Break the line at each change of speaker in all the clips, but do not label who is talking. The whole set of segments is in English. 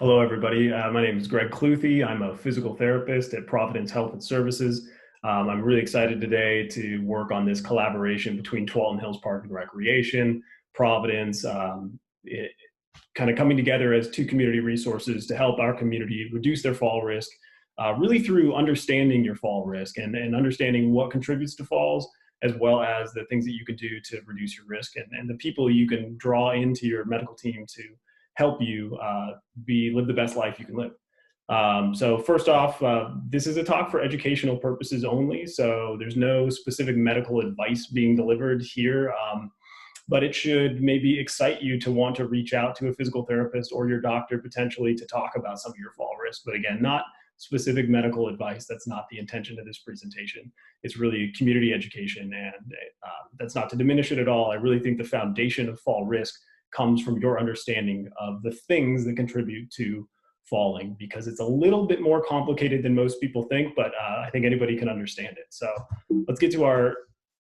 Hello, everybody. My name is Greg Cluthy. I'm a physical therapist at Providence Health and Services. I'm really excited today to work on this collaboration between Tualatin Hills Park and Recreation, Providence, kind of coming together as two community resources to help our community reduce their fall risk, really through understanding your fall risk and understanding what contributes to falls, as well as the things that you can do to reduce your risk and the people you can draw into your medical team to help you live the best life you can live. So first off, this is a talk for educational purposes only, so there's no specific medical advice being delivered here, but it should maybe excite you to want to reach out to a physical therapist or your doctor potentially to talk about some of your fall risk. But again, not specific medical advice. That's not the intention of this presentation. It's really community education, and that's not to diminish it at all. I really think the foundation of fall risk comes from your understanding of the things that contribute to falling, because it's a little bit more complicated than most people think, but I think anybody can understand it. So let's get to our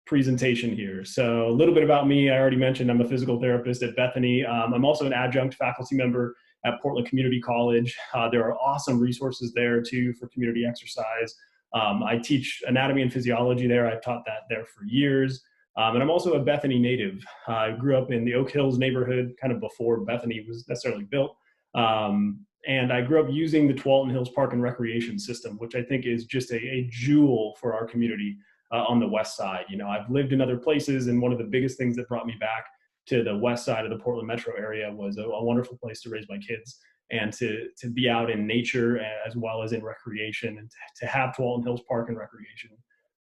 presentation here. So a little bit about me. I already mentioned I'm a physical therapist at Bethany. I'm also an adjunct faculty member at Portland Community College. There are awesome resources there too for community exercise. I teach anatomy and physiology there. I've taught that there for years. And I'm also a Bethany native. I grew up in the Oak Hills neighborhood, kind of before Bethany was necessarily built. And I grew up using the Tualatin Hills Park and Recreation system, which I think is just a jewel for our community on the west side. You know, I've lived in other places, and one of the biggest things that brought me back to the west side of the Portland metro area was a wonderful place to raise my kids and to be out in nature as well as in recreation, and to have Tualatin Hills Park and Recreation.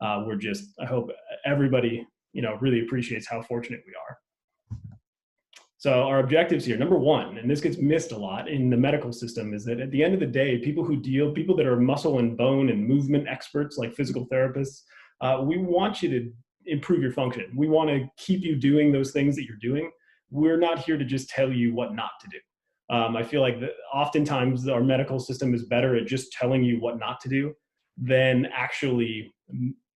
I hope everybody really appreciates how fortunate we are. So our objectives here, number one, and this gets missed a lot in the medical system, is that at the end of the day, people that are muscle and bone and movement experts like physical therapists, we want you to improve your function. We want to keep you doing those things that you're doing. We're not here to just tell you what not to do. I feel like oftentimes our medical system is better at just telling you what not to do than actually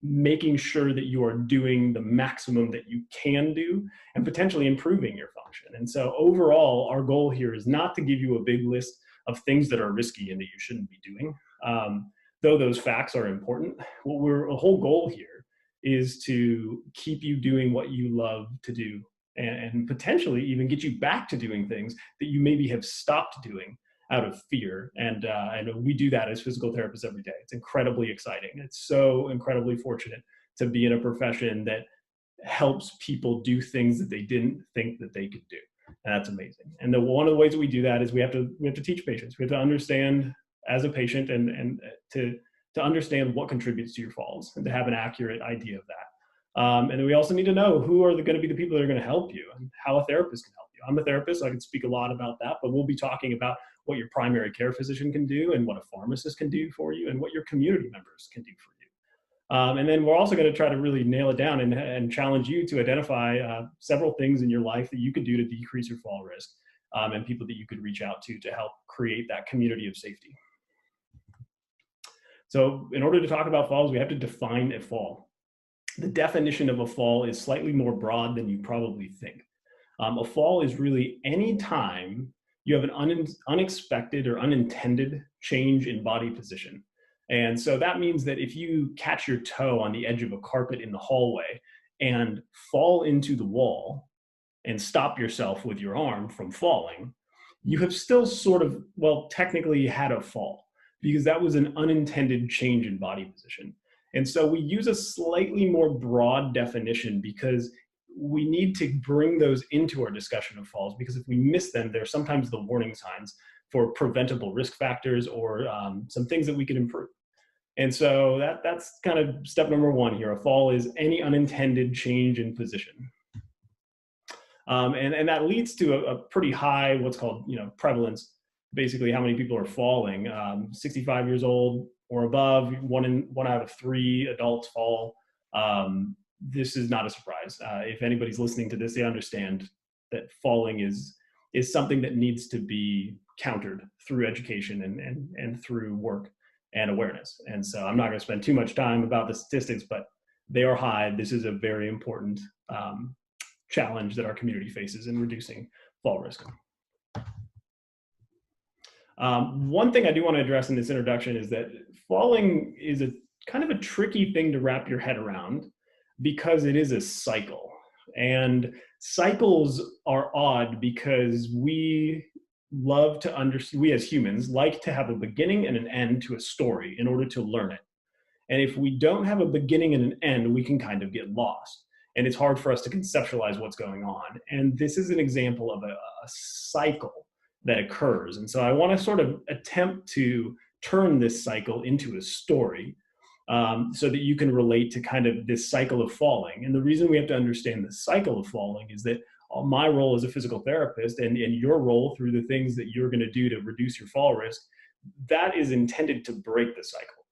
making sure that you are doing the maximum that you can do and potentially improving your function. And so overall, our goal here is not to give you a big list of things that are risky and that you shouldn't be doing, though those facts are important. The whole goal here is to keep you doing what you love to do and potentially even get you back to doing things that you maybe have stopped doing out of fear. And we do that as physical therapists every day. It's incredibly exciting. It's so incredibly fortunate to be in a profession that helps people do things that they didn't think that they could do. And that's amazing. And one of the ways that we do that is we have to teach patients. We have to understand as a patient and to understand what contributes to your falls and to have an accurate idea of that. And then we also need to know who are going to be the people that are going to help you and how a therapist can help you. I'm a therapist, so I can speak a lot about that, but we'll be talking about what your primary care physician can do and what a pharmacist can do for you and what your community members can do for you. And then we're also going to try to really nail it down and challenge you to identify several things in your life that you could do to decrease your fall risk, and people that you could reach out to help create that community of safety. So in order to talk about falls, we have to define a fall. The definition of a fall is slightly more broad than you probably think. A fall is really any time you have an unexpected or unintended change in body position. And so that means that if you catch your toe on the edge of a carpet in the hallway and fall into the wall and stop yourself with your arm from falling, you have still sort of, well, technically had a fall, because that was an unintended change in body position. And so we use a slightly more broad definition because we need to bring those into our discussion of falls, because if we miss them, they're sometimes the warning signs for preventable risk factors or some things that we can improve. And so that's kind of step number one here. A fall is any unintended change in position. And that leads to a pretty high, what's called, prevalence, basically how many people are falling. 65 years old or above, one out of 3 adults fall. This is not a surprise. If anybody's listening to this, they understand that falling is something that needs to be countered through education and through work and awareness. And so I'm not going to spend too much time about the statistics, but they are high. This is a very important challenge that our community faces in reducing fall risk. One thing I do want to address in this introduction is that falling is a kind of a tricky thing to wrap your head around because it is a cycle. And cycles are odd because we love to understand, we as humans like to have a beginning and an end to a story in order to learn it. And if we don't have a beginning and an end, we can kind of get lost. And it's hard for us to conceptualize what's going on. And this is an example of a cycle that occurs. And so I want to sort of attempt to turn this cycle into a story so that you can relate to kind of this cycle of falling. And the reason we have to understand the cycle of falling is that my role as a physical therapist and your role through the things that you're going to do to reduce your fall risk, that is intended to break the cycle.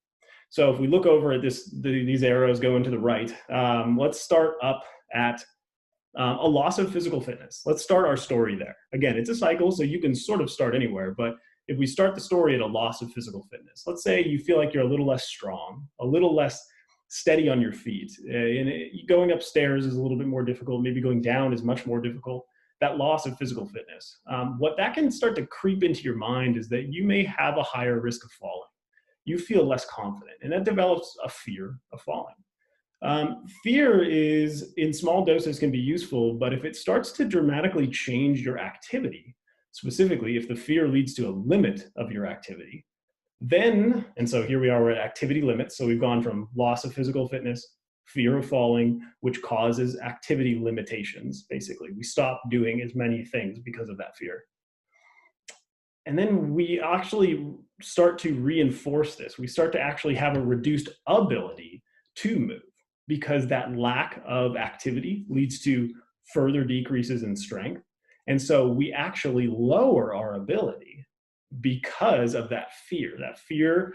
So if we look over at these arrows going to the right, let's start up at a loss of physical fitness. Let's start our story there. Again, it's a cycle, so you can sort of start anywhere, but if we start the story at a loss of physical fitness, let's say you feel like you're a little less strong, a little less steady on your feet, and going upstairs is a little bit more difficult, maybe going down is much more difficult, that loss of physical fitness. What that can start to creep into your mind is that you may have a higher risk of falling. You feel less confident, and that develops a fear of falling. Fear is, in small doses, can be useful, but if it starts to dramatically change your activity, specifically if the fear leads to a limit of your activity, then, and so here we are, we're at activity limits. So we've gone from loss of physical fitness, fear of falling, which causes activity limitations. Basically, we stop doing as many things because of that fear. And then we actually start to reinforce this. We start to actually have a reduced ability to move because that lack of activity leads to further decreases in strength. And so we actually lower our ability because of that fear. That fear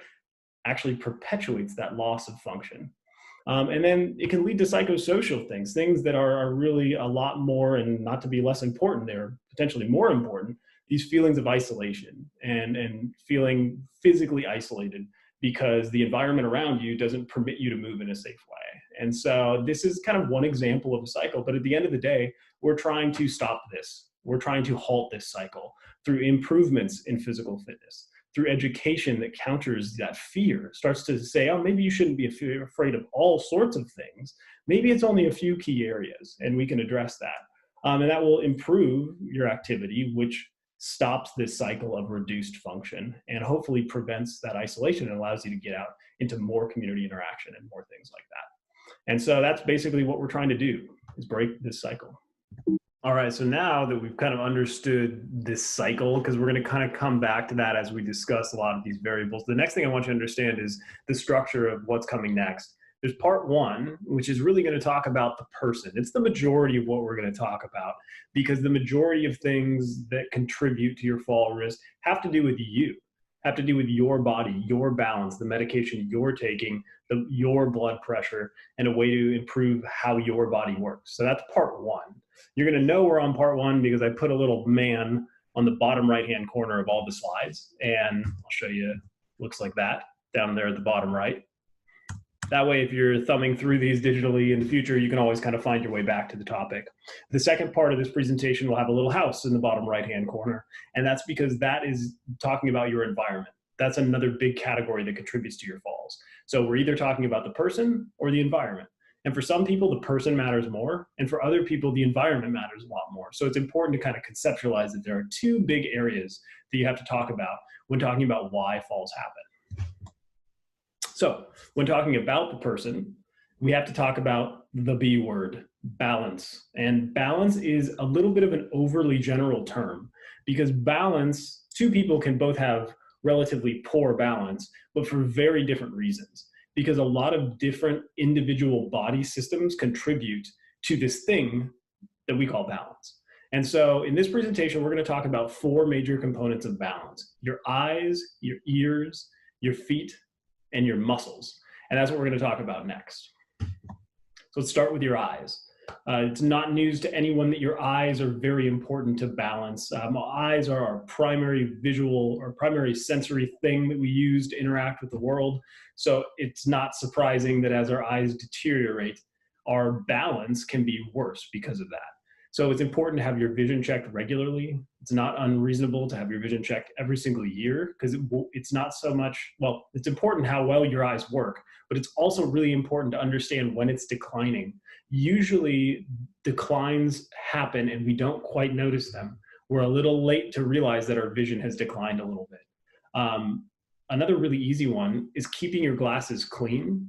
actually perpetuates that loss of function. And then it can lead to psychosocial things, things that are really a lot more, and not to be less important, they're potentially more important, these feelings of isolation and feeling physically isolated because the environment around you doesn't permit you to move in a safe way. And so this is kind of one example of a cycle, but at the end of the day, we're trying to stop this. We're trying to halt this cycle through improvements in physical fitness, through education that counters that fear, starts to say, oh, maybe you shouldn't be afraid of all sorts of things. Maybe it's only a few key areas, and we can address that. And that will improve your activity, which stops this cycle of reduced function and hopefully prevents that isolation and allows you to get out into more community interaction and more things like that. And so that's basically what we're trying to do, is break this cycle. All right, so now that we've kind of understood this cycle, because we're going to kind of come back to that as we discuss a lot of these variables, the next thing I want you to understand is the structure of what's coming next. There's part one, which is really going to talk about the person. It's the majority of what we're going to talk about, because the majority of things that contribute to your fall risk have to do with you, have to do with your body, your balance, the medication you're taking, your blood pressure, and a way to improve how your body works. So that's part one. You're going to know we're on part one because I put a little man on the bottom right-hand corner of all the slides, and I'll show you, looks like that down there at the bottom right. That way, if you're thumbing through these digitally in the future, you can always kind of find your way back to the topic. The second part of this presentation will have a little house in the bottom right-hand corner, and that's because that is talking about your environment. That's another big category that contributes to your falls. So we're either talking about the person or the environment. And for some people, the person matters more, and for other people, the environment matters a lot more. So it's important to kind of conceptualize that there are two big areas that you have to talk about when talking about why falls happen. So when talking about the person, we have to talk about the B word, balance. And balance is a little bit of an overly general term, because balance, two people can both have relatively poor balance, but for very different reasons. Because a lot of different individual body systems contribute to this thing that we call balance. And so in this presentation, we're going to talk about four major components of balance: your eyes, your ears, your feet, and your muscles. And that's what we're going to talk about next. So let's start with your eyes. It's not news to anyone that your eyes are very important to balance. Eyes are our primary visual or primary sensory thing that we use to interact with the world. So it's not surprising that as our eyes deteriorate, our balance can be worse because of that. So it's important to have your vision checked regularly. It's not unreasonable to have your vision checked every single year, because it's not so much, well, it's important how well your eyes work, but it's also really important to understand when it's declining. Usually declines happen and we don't quite notice them. We're a little late to realize that our vision has declined a little bit. Another really easy one is keeping your glasses clean,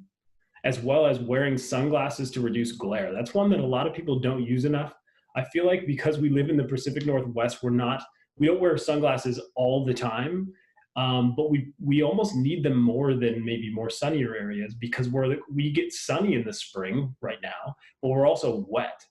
as well as wearing sunglasses to reduce glare. That's one that a lot of people don't use enough. I feel like because we live in the Pacific Northwest, we don't wear sunglasses all the time, but we almost need them more than maybe more sunnier areas, because we get sunny in the spring right now, but we're also wet.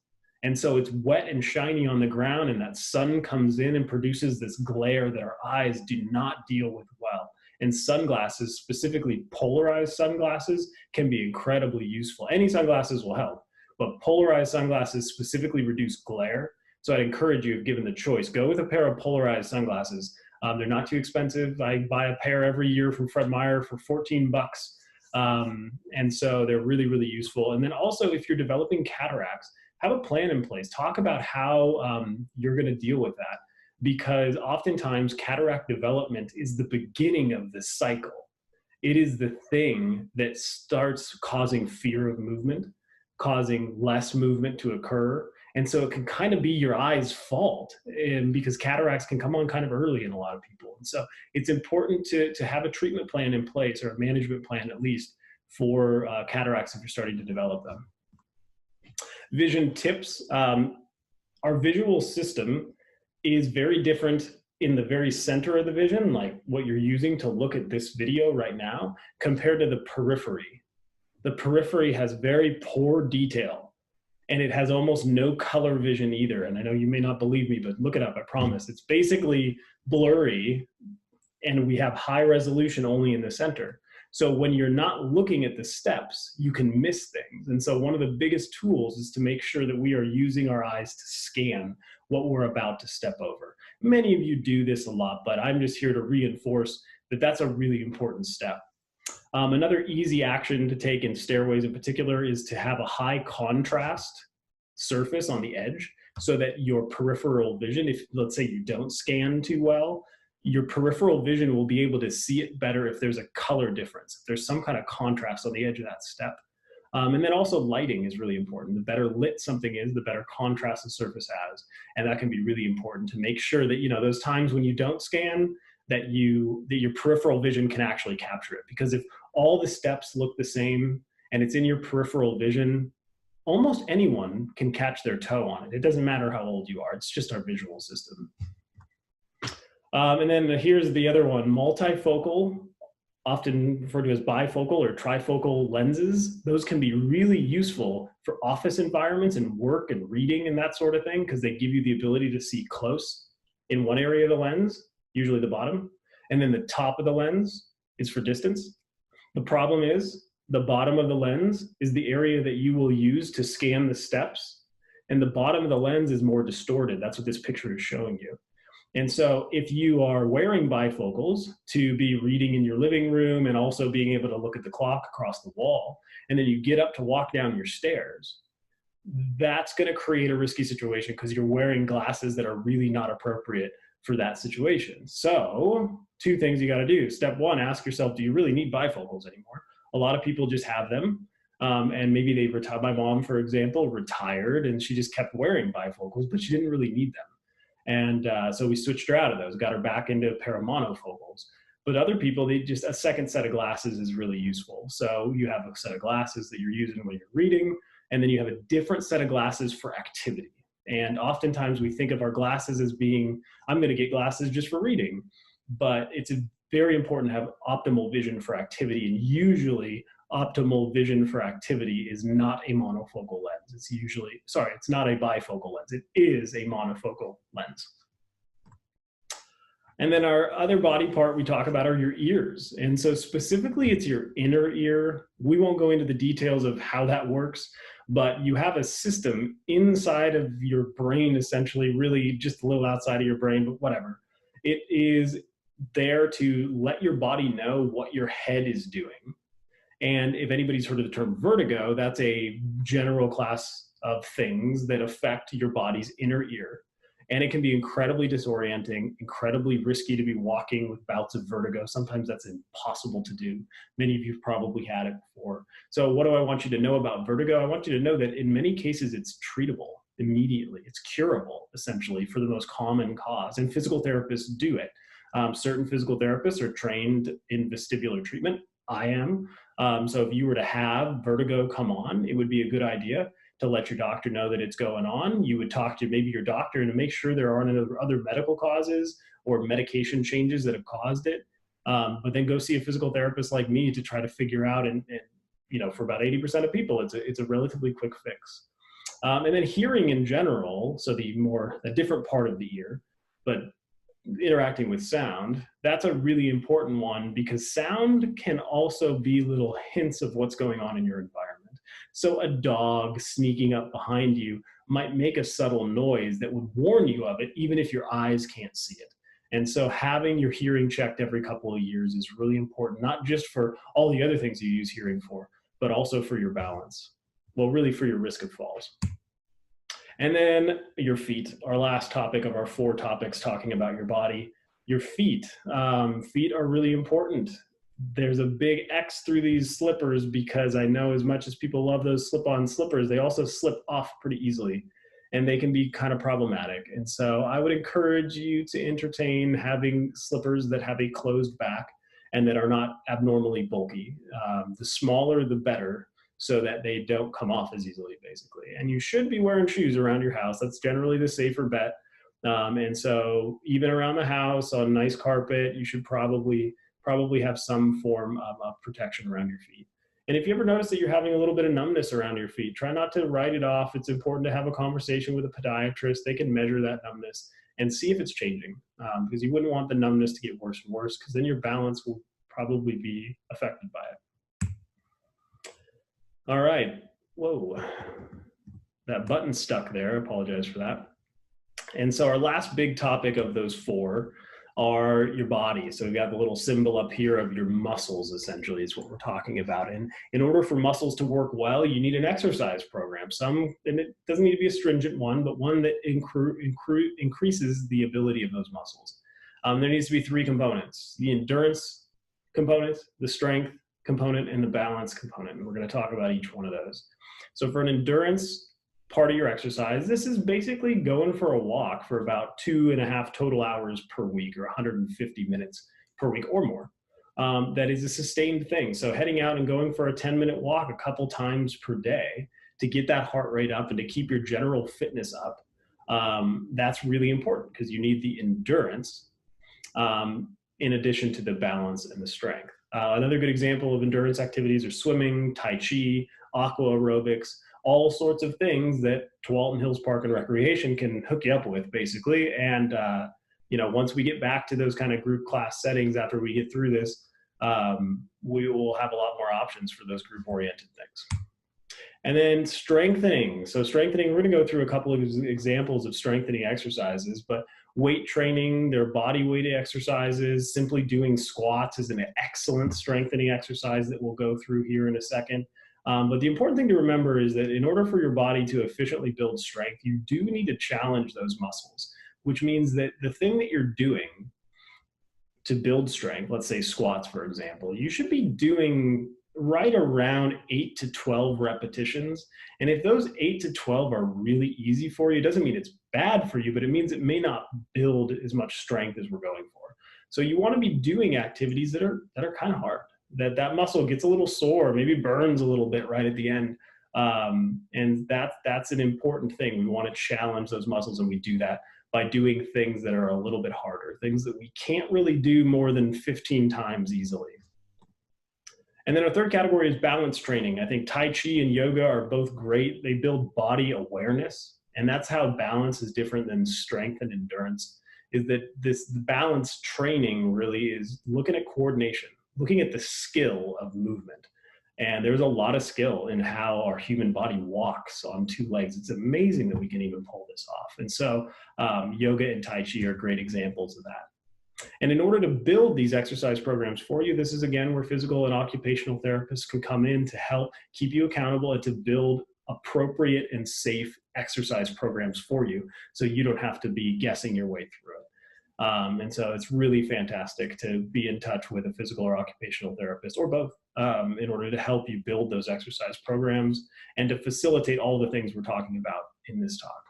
And so it's wet and shiny on the ground, and that sun comes in and produces this glare that our eyes do not deal with well. And sunglasses, specifically polarized sunglasses, can be incredibly useful. Any sunglasses will help, but polarized sunglasses specifically reduce glare. So I'd encourage you, if given the choice, go with a pair of polarized sunglasses. They're not too expensive. I buy a pair every year from Fred Meyer for 14 bucks. And so they're really, really useful. And then also, if you're developing cataracts, have a plan in place. Talk about how you're gonna deal with that, because oftentimes cataract development is the beginning of the cycle. It is the thing that starts causing fear of movement, causing less movement to occur. And so it can kind of be your eye's fault, because cataracts can come on kind of early in a lot of people. And so it's important to have a treatment plan in place, or a management plan at least, for cataracts if you're starting to develop them. Vision tips. Our visual system is very different in the very center of the vision, like what you're using to look at this video right now, compared to the periphery. The periphery has very poor detail, and it has almost no color vision either. And I know you may not believe me, but look it up, I promise. It's basically blurry, and we have high resolution only in the center. So when you're not looking at the steps, you can miss things. And so one of the biggest tools is to make sure that we are using our eyes to scan what we're about to step over. Many of you do this a lot, but I'm just here to reinforce that that's a really important step. Another easy action to take in stairways in particular is to have a high contrast surface on the edge, so that your peripheral vision, if let's say you don't scan too well, your peripheral vision will be able to see it better if there's a color difference, if there's some kind of contrast on the edge of that step. And then also lighting is really important. The better lit something is, the better contrast the surface has. And that can be really important to make sure that, those times when you don't scan, that your peripheral vision can actually capture it. Because if all the steps look the same and it's in your peripheral vision, almost anyone can catch their toe on it. It doesn't matter how old you are, it's just our visual system. And then here's the other one, multifocal, often referred to as bifocal or trifocal lenses. Those can be really useful for office environments and work and reading and that sort of thing, because they give you the ability to see close in one area of the lens, usually the bottom, and then the top of the lens is for distance. The problem is the bottom of the lens is the area that you will use to scan the steps, and the bottom of the lens is more distorted. That's what this picture is showing you. And so if you are wearing bifocals to be reading in your living room and also being able to look at the clock across the wall, and then you get up to walk down your stairs, that's going to create a risky situation, because you're wearing glasses that are really not appropriate for that situation. So 2 things you got to do. Step 1, ask yourself, do you really need bifocals anymore? A lot of people just have them. And maybe they retired. My mom, for example, retired and she just kept wearing bifocals, but she didn't really need them. And so we switched her out of those, got her back into a pair of monofocals. But other people, a second set of glasses is really useful. So you have a set of glasses that you're using when you're reading, and then you have a different set of glasses for activity. And oftentimes we think of our glasses as being, I'm going to get glasses just for reading, but it's very important to have optimal vision for activity. And usually optimal vision for activity is not a monofocal lens. It's not a bifocal lens. It is a monofocal lens. And then our other body part we talk about are your ears. And so specifically it's your inner ear. We won't go into the details of how that works, but you have a system inside of your brain, essentially, really just a little outside of your brain, but whatever. It is there to let your body know what your head is doing. And if anybody's heard of the term vertigo, that's a general class of things that affect your body's inner ear. And it can be incredibly disorienting, incredibly risky to be walking with bouts of vertigo. Sometimes that's impossible to do. Many of you have probably had it before. So what do I want you to know about vertigo? I want you to know that in many cases it's treatable immediately. It's curable, essentially, for the most common cause. And physical therapists do it. Certain physical therapists are trained in vestibular treatment. I am. So if you were to have vertigo come on, it would be a good idea to let your doctor know that it's going on. You would talk to maybe your doctor and to make sure there aren't other medical causes or medication changes that have caused it. But then go see a physical therapist like me to try to figure out, and you know, for about 80% of people, it's a relatively quick fix. And then hearing in general, so a different part of the ear, but interacting with sound, that's a really important one, because sound can also be little hints of what's going on in your environment. So a dog sneaking up behind you might make a subtle noise that would warn you of it, even if your eyes can't see it. And so having your hearing checked every couple of years is really important, not just for all the other things you use hearing for, but also for your balance. Well, really for your risk of falls. And then your feet, our last topic of our 4 topics talking about your body. Your feet. Feet are really important. There's a big X through these slippers, because I know as much as people love those slip-on slippers, they also slip off pretty easily, and they can be kind of problematic. And so I would encourage you to entertain having slippers that have a closed back and that are not abnormally bulky. The smaller, the better, so that they don't come off as easily, basically. And you should be wearing shoes around your house. That's generally the safer bet. And so even around the house on nice carpet, you should probably have some form of protection around your feet. And if you ever notice that you're having a little bit of numbness around your feet, try not to write it off. It's important to have a conversation with a podiatrist. They can measure that numbness and see if it's changing, because you wouldn't want the numbness to get worse and worse, because then your balance will probably be affected by it. All right. Whoa. That button stuck there. I apologize for that. And so our last big topic of those 4 are your body. So we've got the little symbol up here of your muscles, essentially, is what we're talking about. And in order for muscles to work well, you need an exercise program. And it doesn't need to be a stringent one, but one that increases the ability of those muscles. There needs to be 3 components: the endurance component, the strength component, and the balance component. And we're going to talk about each one of those. So for an endurance part of your exercise, this is basically going for a walk for about 2.5 total hours per week, or 150 minutes per week or more. That is a sustained thing. So heading out and going for a 10-minute walk a couple times per day to get that heart rate up and to keep your general fitness up, that's really important, because you need the endurance in addition to the balance and the strength. Another good example of endurance activities are swimming, tai chi, aqua aerobics, all sorts of things that Tualatin Hills Park and Recreation can hook you up with, basically. And you know, once we get back to those kind of group class settings after we get through this, we will have a lot more options for those group-oriented things. And then strengthening. So strengthening, we're going to go through a couple of examples of strengthening exercises, but weight training, their body weight exercises, simply doing squats is an excellent strengthening exercise that we'll go through here in a second. But the important thing to remember is that in order for your body to efficiently build strength, you do need to challenge those muscles, which means that the thing that you're doing to build strength, let's say squats, for example, you should be doing right around 8 to 12 repetitions. And if those 8 to 12 are really easy for you, it doesn't mean it's bad for you, but it means it may not build as much strength as we're going for. So you want to be doing activities that are kind of hard, that muscle gets a little sore, maybe burns a little bit right at the end. And that's an important thing. We want to challenge those muscles, and we do that by doing things that are a little bit harder, things that we can't really do more than 15 times easily. And then our third category is balance training. I think Tai Chi and yoga are both great. They build body awareness, and that's how balance is different than strength and endurance, is that this balance training really is looking at coordination, looking at the skill of movement. And there's a lot of skill in how our human body walks on 2 legs. It's amazing that we can even pull this off. And so yoga and Tai Chi are great examples of that. And in order to build these exercise programs for you, this is again where physical and occupational therapists can come in to help keep you accountable and to build appropriate and safe exercise programs for you, so you don't have to be guessing your way through it. And so it's really fantastic to be in touch with a physical or occupational therapist, or both, in order to help you build those exercise programs and to facilitate all the things we're talking about in this talk.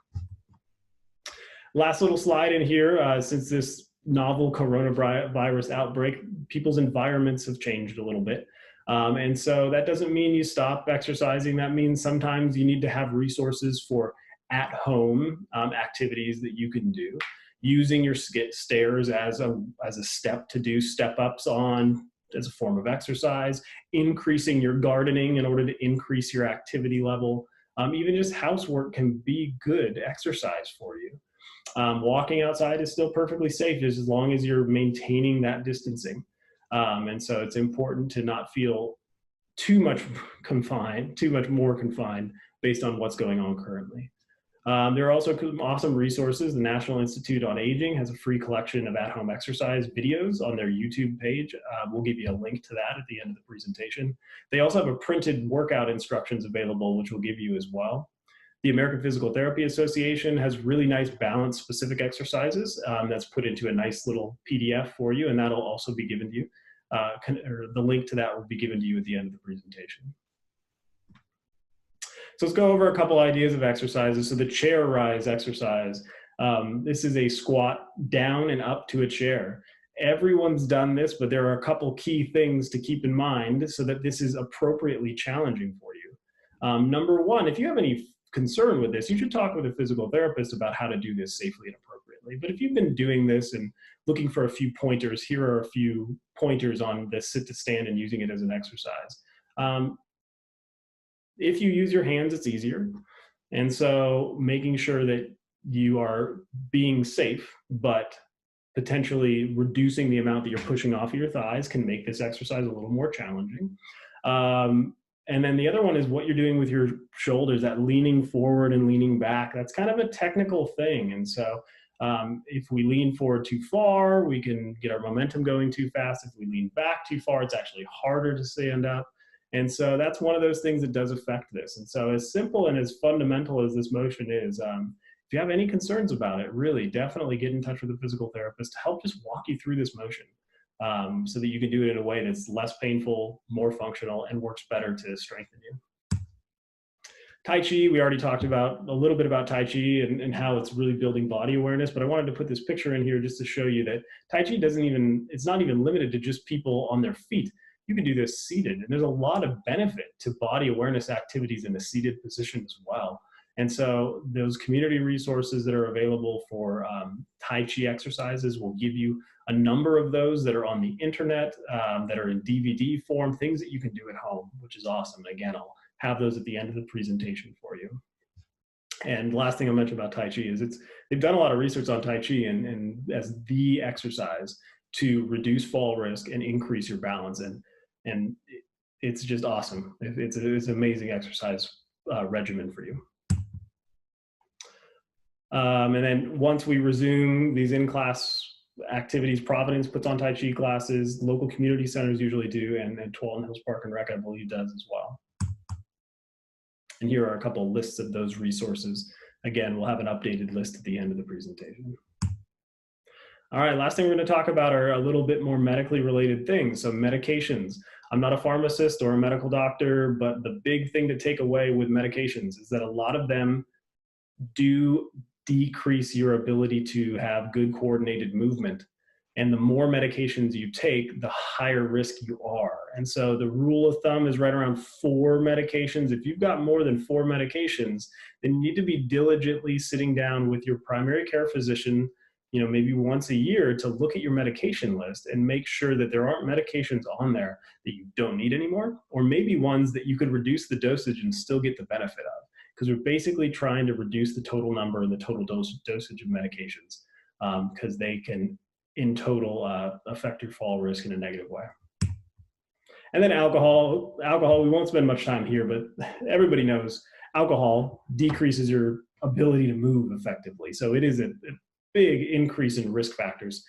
Last little slide in here, since this novel coronavirus outbreak, people's environments have changed a little bit. And so that doesn't mean you stop exercising. That means sometimes you need to have resources for at-home activities that you can do, using your stairs as a step to do step-ups on as a form of exercise, increasing your gardening in order to increase your activity level. Even just housework can be good exercise for you. Walking outside is still perfectly safe as long as you're maintaining that distancing. And so it's important to not feel too much more confined based on what's going on currently. There are also awesome resources. The National Institute on Aging has a free collection of at-home exercise videos on their YouTube page. We'll give you a link to that at the end of the presentation. They also have a printed workout instructions available, which we'll give you as well. The American Physical Therapy Association has really nice balance-specific exercises that's put into a nice little PDF for you, and that'll also be given to you. Or the link to that will be given to you at the end of the presentation. So let's go over a couple ideas of exercises. So the chair rise exercise. This is a squat down and up to a chair. Everyone's done this, but there are a couple key things to keep in mind so that this is appropriately challenging for you. Number one, if you have any concern with this, you should talk with a physical therapist about how to do this safely and appropriately. But if you've been doing this and looking for a few pointers, here are a few pointers on the sit to stand and using it as an exercise. If you use your hands, it's easier. And so making sure that you are being safe, but potentially reducing the amount that you're pushing off of your thighs can make this exercise a little more challenging. And then the other one is what you're doing with your shoulders, that leaning forward and leaning back. That's kind of a technical thing. And so if we lean forward too far, we can get our momentum going too fast. If we lean back too far, it's actually harder to stand up. And so that's one of those things that does affect this. And so as simple and as fundamental as this motion is, if you have any concerns about it, really definitely get in touch with a physical therapist to help just walk you through this motion. So that you can do it in a way that's less painful, more functional, and works better to strengthen you. Tai Chi, we already talked about a little bit about Tai Chi and how it's really building body awareness, but I wanted to put this picture in here just to show you that Tai Chi it's not even limited to just people on their feet. You can do this seated, and there's a lot of benefit to body awareness activities in a seated position as well. And so those community resources that are available for Tai Chi exercises will give you a number of those that are on the internet, that are in DVD form, things that you can do at home, which is awesome. Again, I'll have those at the end of the presentation for you. And last thing I'll mention about Tai Chi is they've done a lot of research on Tai Chi and as the exercise to reduce fall risk and increase your balance. And it's just awesome. It's an amazing exercise regimen for you. And then once we resume these in-class activities, Providence puts on Tai Chi classes, local community centers usually do, and Twalton Hills Park and Rec, I believe, does as well. And here are a couple of lists of those resources. Again, we'll have an updated list at the end of the presentation. All right, last thing we're going to talk about are a little bit more medically related things. So medications. I'm not a pharmacist or a medical doctor, but the big thing to take away with medications is that a lot of them do decrease your ability to have good coordinated movement. And the more medications you take, the higher risk you are. And so the rule of thumb is right around 4 medications. If you've got more than 4 medications, then you need to be diligently sitting down with your primary care physician, maybe once a year, to look at your medication list and make sure that there aren't medications on there that you don't need anymore, or maybe ones that you could reduce the dosage and still get the benefit of. Because we're basically trying to reduce the total number and the total dosage of medications, because they can, in total, affect your fall risk in a negative way. And then alcohol, we won't spend much time here, but everybody knows alcohol decreases your ability to move effectively. So it is a big increase in risk factors.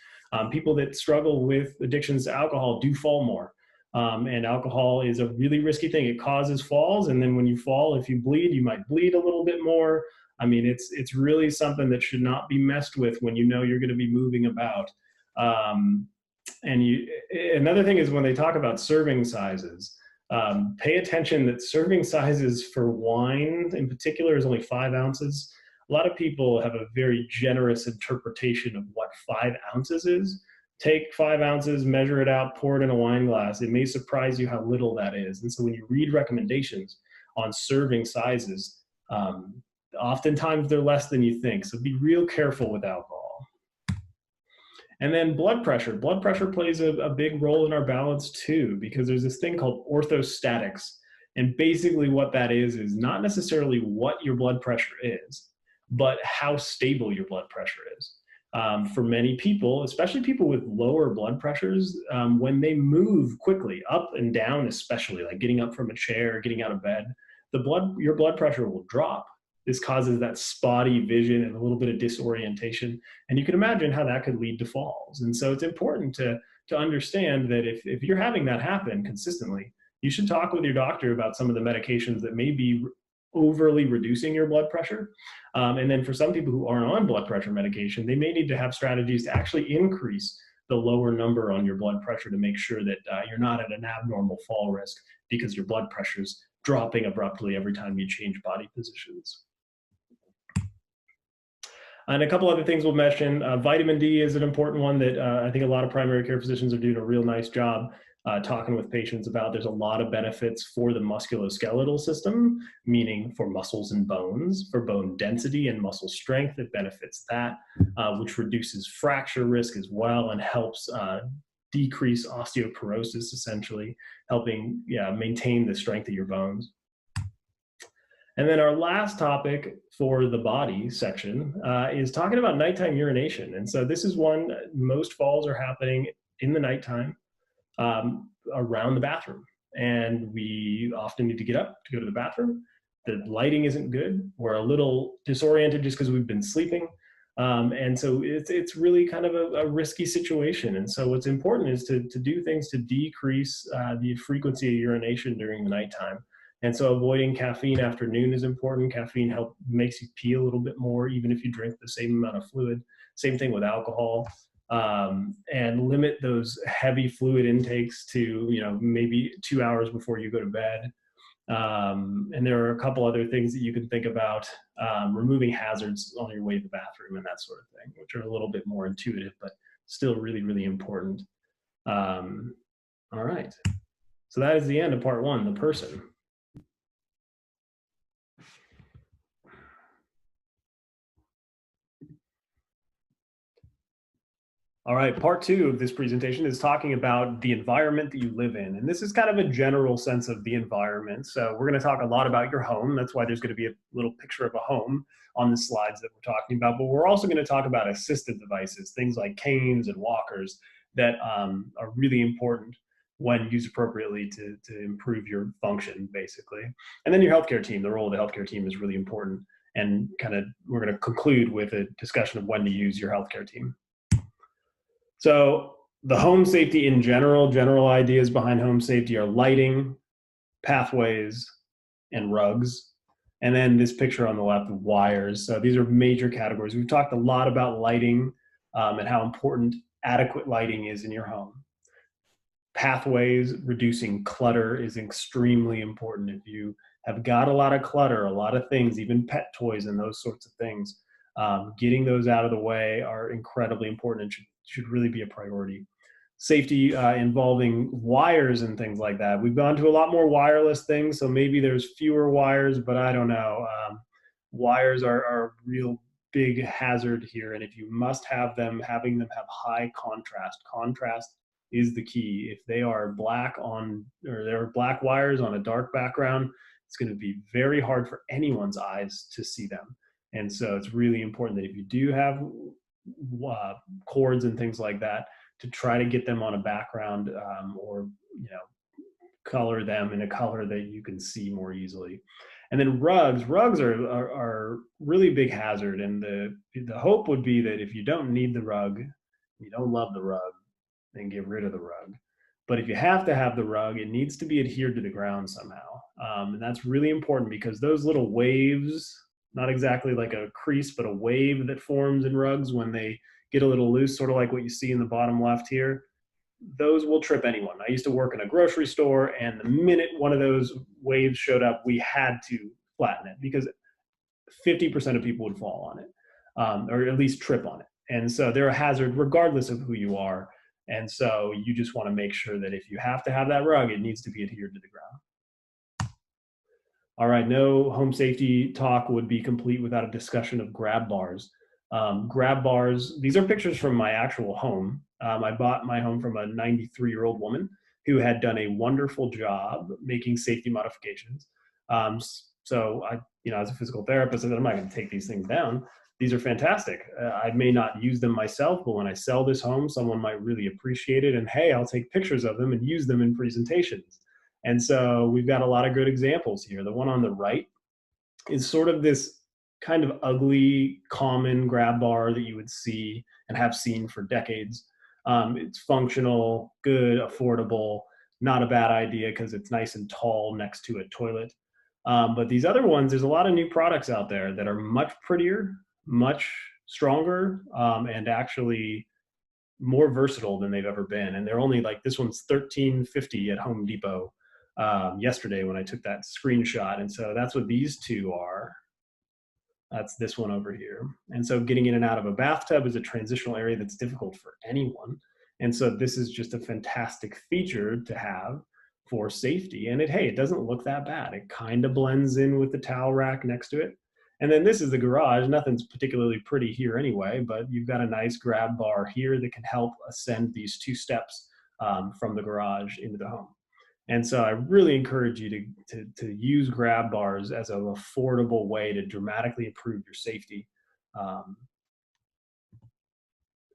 People that struggle with addictions to alcohol do fall more. And alcohol is a really risky thing. It causes falls, and then when you fall, if you bleed, you might bleed a little bit more. I mean, it's really something that should not be messed with when you know you're going to be moving about. Um, and another thing is when they talk about serving sizes, pay attention that serving sizes for wine in particular is only 5 ounces. A lot of people have a very generous interpretation of what 5 ounces is. Take 5 ounces, measure it out, pour it in a wine glass. It may surprise you how little that is. And so when you read recommendations on serving sizes, oftentimes they're less than you think. So be real careful with alcohol. And then blood pressure. Blood pressure plays a big role in our balance too, because there's this thing called orthostatics. And basically what that is not necessarily what your blood pressure is, but how stable your blood pressure is. For many people, especially people with lower blood pressures, when they move quickly, up and down especially, like getting up from a chair, getting out of bed, your blood pressure will drop. This causes that spotty vision and a little bit of disorientation. And you can imagine how that could lead to falls. And so it's important to understand that if you're having that happen consistently, you should talk with your doctor about some of the medications that may be overly reducing your blood pressure. And then for some people who aren't on blood pressure medication, they may need to have strategies to actually increase the lower number on your blood pressure to make sure that you're not at an abnormal fall risk because your blood pressure is dropping abruptly every time you change body positions. And a couple other things we'll mention. Vitamin D is an important one that I think a lot of primary care physicians are doing a real nice job talking with patients about. There's a lot of benefits for the musculoskeletal system, meaning for muscles and bones, for bone density and muscle strength. It benefits that, which reduces fracture risk as well and helps decrease osteoporosis, essentially, helping maintain the strength of your bones. And then our last topic for the body section is talking about nighttime urination. And so this is one, most falls are happening in the nighttime around the bathroom. And we often need to get up to go to the bathroom. The lighting isn't good. We're a little disoriented just because we've been sleeping. And so it's really kind of a risky situation. And so what's important is to do things to decrease the frequency of urination during the nighttime. And so avoiding caffeine after noon is important. Caffeine makes you pee a little bit more, even if you drink the same amount of fluid. Same thing with alcohol. And limit those heavy fluid intakes to, maybe 2 hours before you go to bed. And there are a couple other things that you can think about, removing hazards on your way to the bathroom and that sort of thing, which are a little bit more intuitive, but still really, really important. All right. So that is the end of part one, the person. All right, part two of this presentation is talking about the environment that you live in. And this is kind of a general sense of the environment. So we're going to talk a lot about your home. That's why there's going to be a little picture of a home on the slides that we're talking about. But we're also going to talk about assistive devices, things like canes and walkers that are really important when used appropriately to improve your function, basically. And then your healthcare team, the role of the healthcare team is really important. And we're going to conclude with a discussion of when to use your healthcare team. So the home safety in general ideas behind home safety are lighting, pathways, and rugs. And then this picture on the left of wires. So these are major categories. We've talked a lot about lighting and how important adequate lighting is in your home. Pathways, reducing clutter is extremely important. If you have got a lot of clutter, a lot of things, even pet toys and those sorts of things, getting those out of the way are incredibly important and should really be a priority. Safety involving wires and things like that. We've gone to a lot more wireless things, so maybe there's fewer wires, but I don't know. Wires are a real big hazard here, and if you must have them, having them have high contrast. Contrast is the key. If they are black or there are black wires on a dark background, it's going to be very hard for anyone's eyes to see them. And so it's really important that if you do have cords and things like that, to try to get them on a background or color them in a color that you can see more easily. And then rugs are really big hazard. And the hope would be that if you don't need the rug, you don't love the rug, then get rid of the rug. But if you have to have the rug, it needs to be adhered to the ground somehow. And that's really important because those little waves, not exactly like a crease, but a wave that forms in rugs when they get a little loose, sort of like what you see in the bottom left here, those will trip anyone. I used to work in a grocery store, and the minute one of those waves showed up, we had to flatten it because 50% of people would fall on it, or at least trip on it. And so they're a hazard regardless of who you are. And so you just want to make sure that if you have to have that rug, it needs to be adhered to the ground. All right, no home safety talk would be complete without a discussion of grab bars. Grab bars, these are pictures from my actual home. I bought my home from a 93-year-old woman who had done a wonderful job making safety modifications. So I, as a physical therapist, I said, I'm not going to take these things down. These are fantastic. I may not use them myself, but when I sell this home, someone might really appreciate it. And hey, I'll take pictures of them and use them in presentations. And so we've got a lot of good examples here. The one on the right is sort of this kind of ugly, common grab bar that you would see and have seen for decades. It's functional, good, affordable, not a bad idea because it's nice and tall next to a toilet. But these other ones, there's a lot of new products out there that are much prettier, much stronger, and actually more versatile than they've ever been. And they're only like, this one's $13.50 at Home Depot yesterday when I took that screenshot. And so that's what these two are. That's this one over here. And so getting in and out of a bathtub is a transitional area that's difficult for anyone. And so this is just a fantastic feature to have for safety. And hey, it doesn't look that bad. It kind of blends in with the towel rack next to it. And then this is the garage. Nothing's particularly pretty here anyway, but you've got a nice grab bar here that can help ascend these 2 steps from the garage into the home. And so I really encourage you to use grab bars as an affordable way to dramatically improve your safety.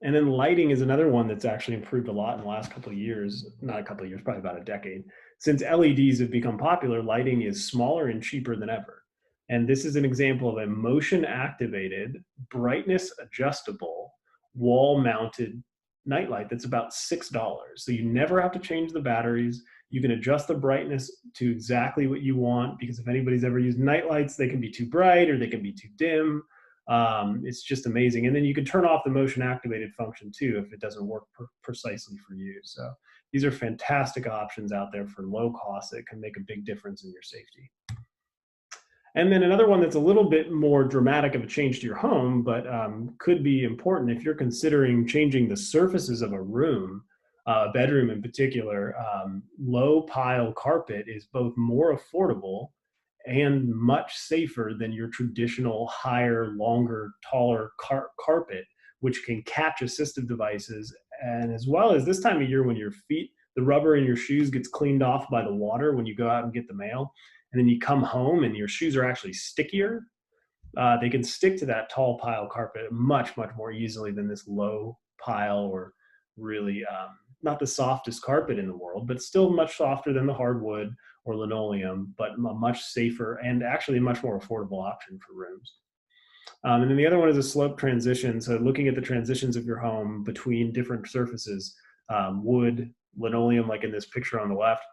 And then lighting is another one that's actually improved a lot in the last couple of years, not a couple of years, probably about a decade. Since LEDs have become popular, lighting is smaller and cheaper than ever. And this is an example of a motion activated, brightness adjustable, wall mounted nightlight that's about $6. So you never have to change the batteries. You can adjust the brightness to exactly what you want, because if anybody's ever used nightlights, they can be too bright or they can be too dim. It's just amazing. And then you can turn off the motion activated function too if it doesn't work precisely for you. So these are fantastic options out there for low cost that can make a big difference in your safety. And then another one that's a little bit more dramatic of a change to your home, but could be important if you're considering changing the surfaces of a room, a bedroom in particular. Low pile carpet is both more affordable and much safer than your traditional higher, longer, taller carpet, which can catch assistive devices. And as well as this time of year when your feet, the rubber in your shoes gets cleaned off by the water when you go out and get the mail, and then you come home and your shoes are actually stickier, they can stick to that tall pile carpet much, much more easily than this low pile or really not the softest carpet in the world, but still much softer than the hardwood or linoleum, but a much safer and actually a much more affordable option for rooms. And then the other one is a slope transition. So looking at the transitions of your home between different surfaces, wood, linoleum, like in this picture on the left.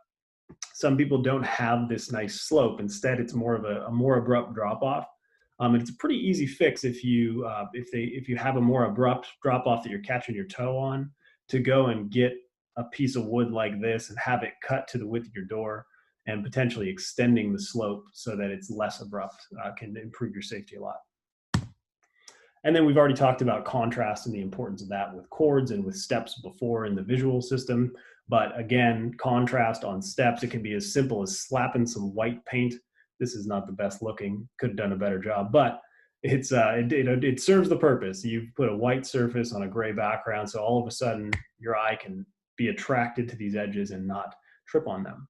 Some people don't have this nice slope. Instead, it's more of a more abrupt drop off. And it's a pretty easy fix if you have a more abrupt drop off that you're catching your toe on, to go and get a piece of wood like this and have it cut to the width of your door, and potentially extending the slope so that it's less abrupt can improve your safety a lot. And then we've already talked about contrast and the importance of that with cords and with steps before in the visual system. But again, contrast on steps, it can be as simple as slapping some white paint. This is not the best looking, could have done a better job, but it serves the purpose. You've put a white surface on a gray background, so all of a sudden your eye can be attracted to these edges and not trip on them.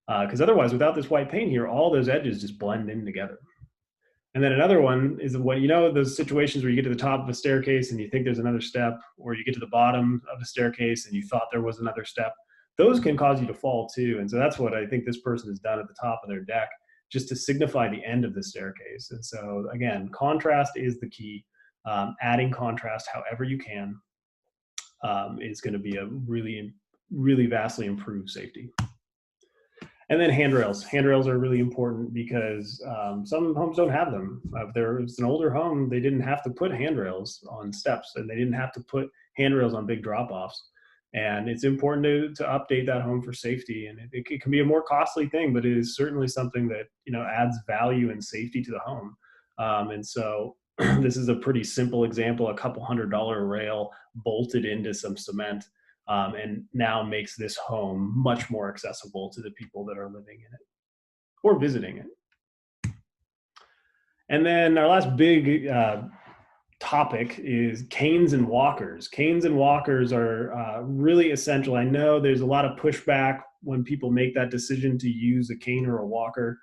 Because otherwise, without this white paint here, all those edges just blend in together. And then another one is those situations where you get to the top of a staircase and you think there's another step, or you get to the bottom of the staircase and you thought there was another step. Those can cause you to fall too. And so that's what I think this person has done at the top of their deck, just to signify the end of the staircase. And so again, contrast is the key. Adding contrast however you can is going to be a really really vastly improve safety. And then handrails. Handrails are really important because some homes don't have them. If there's an older home, they didn't have to put handrails on steps, and they didn't have to put handrails on big drop-offs. And it's important to update that home for safety. And it can be a more costly thing, but it is certainly something that adds value and safety to the home. And so this is a pretty simple example: a couple $100 rail bolted into some cement. And now makes this home much more accessible to the people that are living in it or visiting it. And then our last big topic is canes and walkers. Canes and walkers are really essential. I know there's a lot of pushback when people make that decision to use a cane or a walker.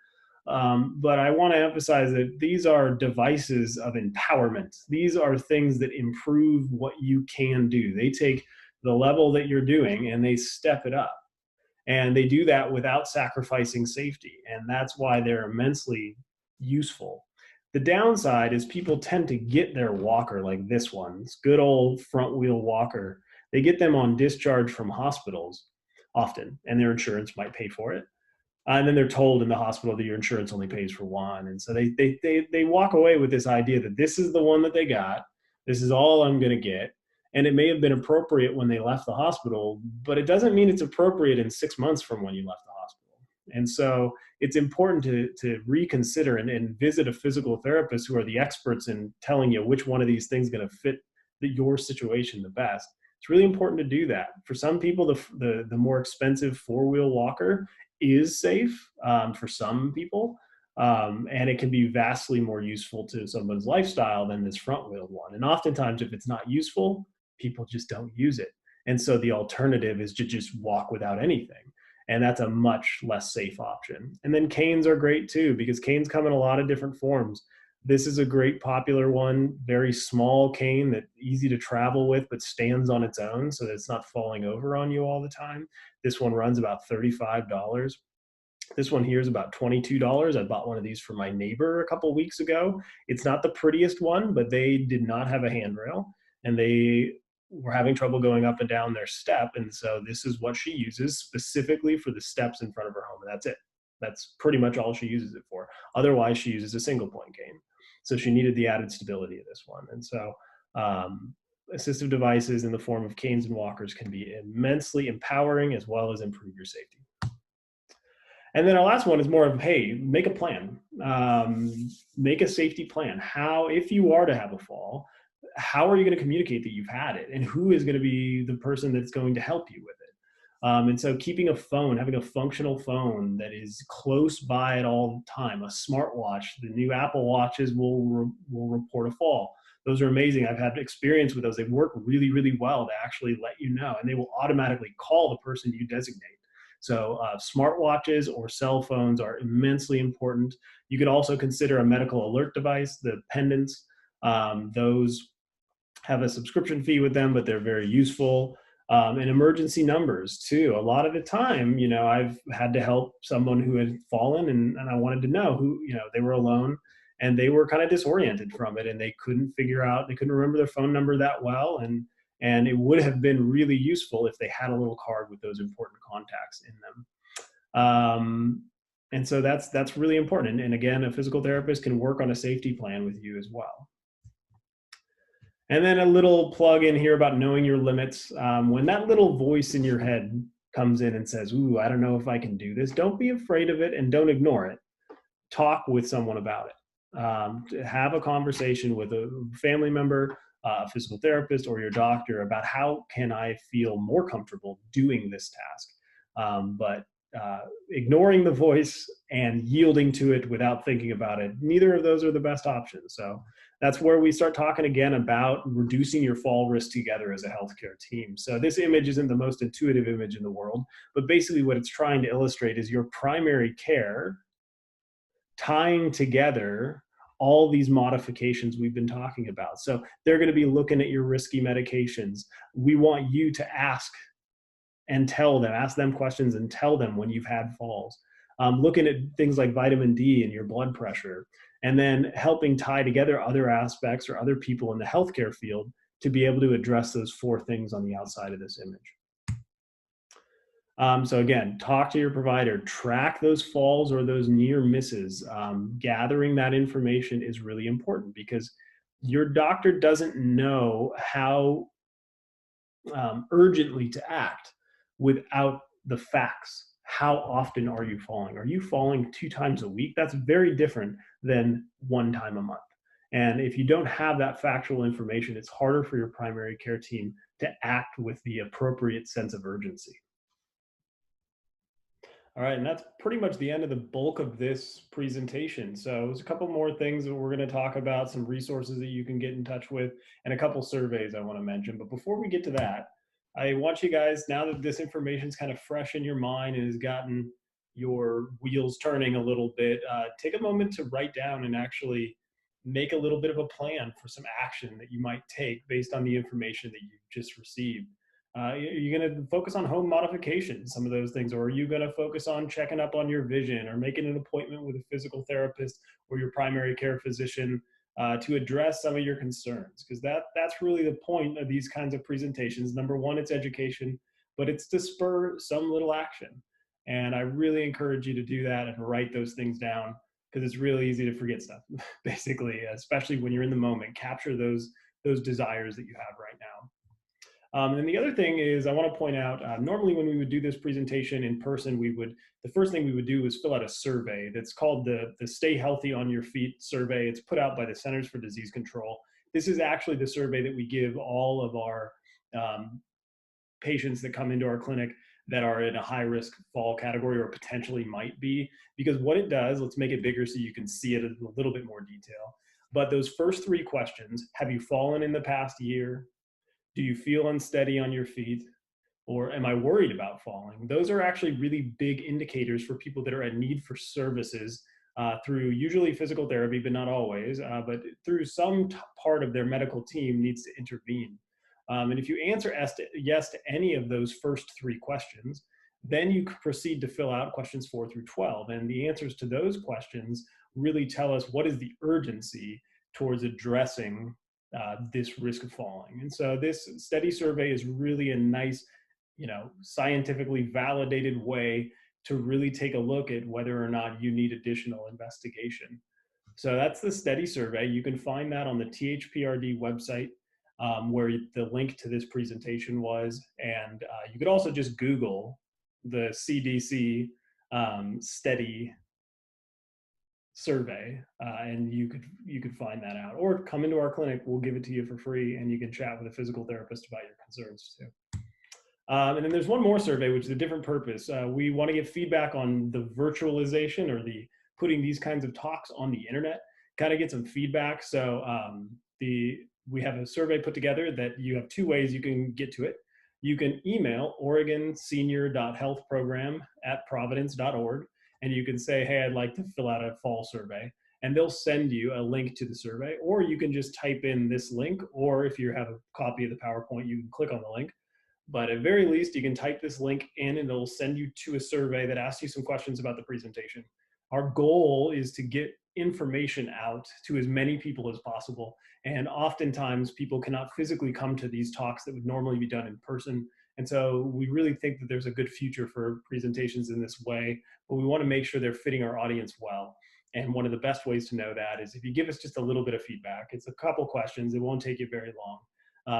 But I want to emphasize that these are devices of empowerment. These are things that improve what you can do. They take the level that you're doing and they step it up. And they do that without sacrificing safety. And that's why they're immensely useful. The downside is people tend to get their walker like this one, this good old front wheel walker. They get them on discharge from hospitals often, and their insurance might pay for it. And then they're told in the hospital that your insurance only pays for one. And so they walk away with this idea that this is the one that they got. This is all I'm going to get. And it may have been appropriate when they left the hospital, but it doesn't mean it's appropriate in 6 months from when you left the hospital. And so it's important to reconsider and visit a physical therapist who are the experts in telling you which one of these things is going to fit your situation the best. It's really important to do that. For some people, the more expensive four-wheel walker is safe for some people. And it can be vastly more useful to someone's lifestyle than this front-wheeled one. And oftentimes, if it's not useful, people just don't use it. And so the alternative is to just walk without anything. And that's a much less safe option. And then canes are great too, because canes come in a lot of different forms. This is a great popular one, very small cane that easy to travel with, but stands on its own so that it's not falling over on you all the time. This one runs about $35. This one here is about $22. I bought one of these for my neighbor a couple weeks ago. It's not the prettiest one, but they did not have a handrail, and they were having trouble going up and down their step. And so this is what she uses specifically for the steps in front of her home. And that's it. That's pretty much all she uses it for. Otherwise, she uses a single point cane. So she needed the added stability of this one. And so assistive devices in the form of canes and walkers can be immensely empowering as well as improve your safety. And then our last one is more of, hey, make a plan. Make a safety plan. How, if you are to have a fall, how are you going to communicate that you've had it? And who is going to be the person that's going to help you with it? And so keeping a phone, having a functional phone that is close by at all time, a smartwatch, the new Apple Watches will report a fall. Those are amazing. I've had experience with those. They work really, really well to actually let you know, and they will automatically call the person you designate. So smartwatches or cell phones are immensely important. You could also consider a medical alert device, the pendants. Those have a subscription fee with them, but they're very useful. And emergency numbers too. A lot of the time, I've had to help someone who had fallen, and I wanted to know who, they were alone and they were kind of disoriented from it, and they couldn't remember their phone number that well. And it would have been really useful if they had a little card with those important contacts in them. And so that's really important. And again, a physical therapist can work on a safety plan with you as well. And then a little plug in here about knowing your limits. When that little voice in your head comes in and says, ooh, I don't know if I can do this, don't be afraid of it and don't ignore it. Talk with someone about it. Have a conversation with a family member, a physical therapist, or your doctor about how can I feel more comfortable doing this task. But ignoring the voice and yielding to it without thinking about it, neither of those are the best options. So that's where we start talking again about reducing your fall risk together as a healthcare team. So this image isn't the most intuitive image in the world, but basically what it's trying to illustrate is your primary care tying together all these modifications we've been talking about. So they're going to be looking at your risky medications. We want you to ask them questions and tell them when you've had falls. Looking at things like vitamin D and your blood pressure, and then helping tie together other aspects or other people in the healthcare field to be able to address those four things on the outside of this image. So again, talk to your provider, track those falls or those near misses. Gathering that information is really important because your doctor doesn't know how urgently to act without the facts. How often are you falling? Are you falling 2 times a week? That's very different than 1 time a month. And if you don't have that factual information, it's harder for your primary care team to act with the appropriate sense of urgency. All right, and that's pretty much the end of the bulk of this presentation. So there's a couple more things that we're going to talk about, some resources that you can get in touch with, and a couple surveys I want to mention. But before we get to that, I want you guys, now that this information is kind of fresh in your mind and has gotten your wheels turning a little bit, take a moment to write down and actually make a little bit of a plan for some action that you might take based on the information that you've just received. Are you going to focus on home modifications, some of those things, or are you going to focus on checking up on your vision or making an appointment with a physical therapist or your primary care physician to address some of your concerns? Because that's really the point of these kinds of presentations. Number one, it's education, but it's to spur some little action. And I really encourage you to do that and write those things down because it's really easy to forget stuff, basically, especially when you're in the moment. Capture those desires that you have right now. And the other thing is, I want to point out, normally when we would do this presentation in person, the first thing we would do is fill out a survey that's called the Stay Healthy on Your Feet survey. It's put out by the Centers for Disease Control. This is actually the survey that we give all of our patients that come into our clinic that are in a high risk fall category or potentially might be, because what it does, let's make it bigger so you can see it in a little bit more detail. But those first 3 questions, have you fallen in the past year? Do you feel unsteady on your feet? Or am I worried about falling? Those are actually really big indicators for people that are at need for services through usually physical therapy, but not always, but through some part of their medical team needs to intervene. And if you answer yes to any of those first 3 questions, then you proceed to fill out questions 4 through 12. And the answers to those questions really tell us what is the urgency towards addressing this risk of falling. And so this study survey is really a nice, scientifically validated way to really take a look at whether or not you need additional investigation. So that's the study survey. You can find that on the THPRD website, where the link to this presentation was. And you could also just Google the CDC study survey, and you could find that out, or come into our clinic. We'll give it to you for free, and you can chat with a physical therapist about your concerns too. And then there's one more survey, which is a different purpose. We want to get feedback on the virtualization or the putting these kinds of talks on the internet, kind of get some feedback. So we have a survey put together that you have 2 ways you can get to it. You can email oregonsenior.healthprogram@providence.org, and you can say, hey, I'd like to fill out a fall survey. And they'll send you a link to the survey, or you can just type in this link, or if you have a copy of the PowerPoint, you can click on the link. But at very least, you can type this link in and it'll send you to a survey that asks you some questions about the presentation. Our goal is to get information out to as many people as possible. And oftentimes people cannot physically come to these talks that would normally be done in person. And so we really think that there's a good future for presentations in this way, but we want to make sure they're fitting our audience well. And one of the best ways to know that is if you give us just a little bit of feedback. It's a couple questions. It won't take you very long,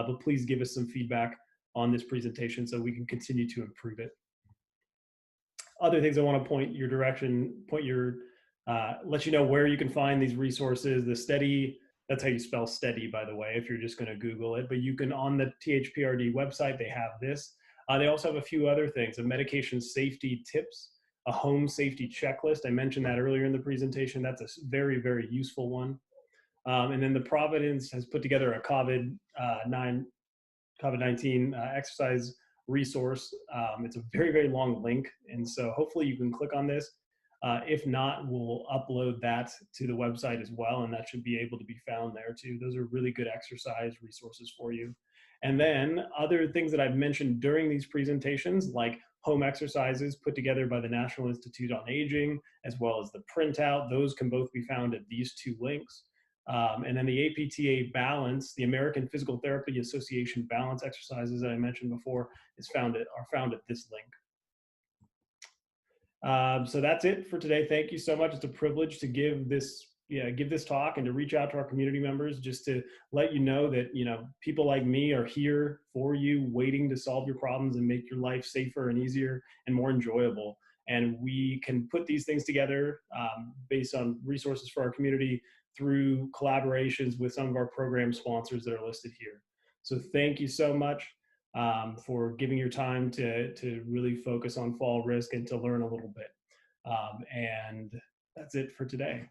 but please give us some feedback on this presentation so we can continue to improve it. Other things I want to point your direction, let you know where you can find these resources. The steady, that's how you spell steady, by the way, if you're just going to Google it. But you can, on the THPRD website, they have this. They also have a few other things, a medication safety tips, a home safety checklist. I mentioned that earlier in the presentation. That's a very, very useful one. And then the Providence has put together a COVID-19 exercise resource. It's a very, very long link. And so hopefully you can click on this. If not, we'll upload that to the website as well. And that should be able to be found there too. Those are really good exercise resources for you. And then other things that I've mentioned during these presentations, like home exercises put together by the National Institute on Aging, as well as the printout, those can both be found at these 2 links. And then the APTA balance, the American Physical Therapy Association balance exercises that I mentioned before, are found at this link. So that's it for today. Thank you so much. It's a privilege to give this, give this talk and to reach out to our community members just to let you know that, people like me are here for you, waiting to solve your problems and make your life safer and easier and more enjoyable. And we can put these things together based on resources for our community through collaborations with some of our program sponsors that are listed here. So thank you so much for giving your time to really focus on fall risk and to learn a little bit. And that's it for today.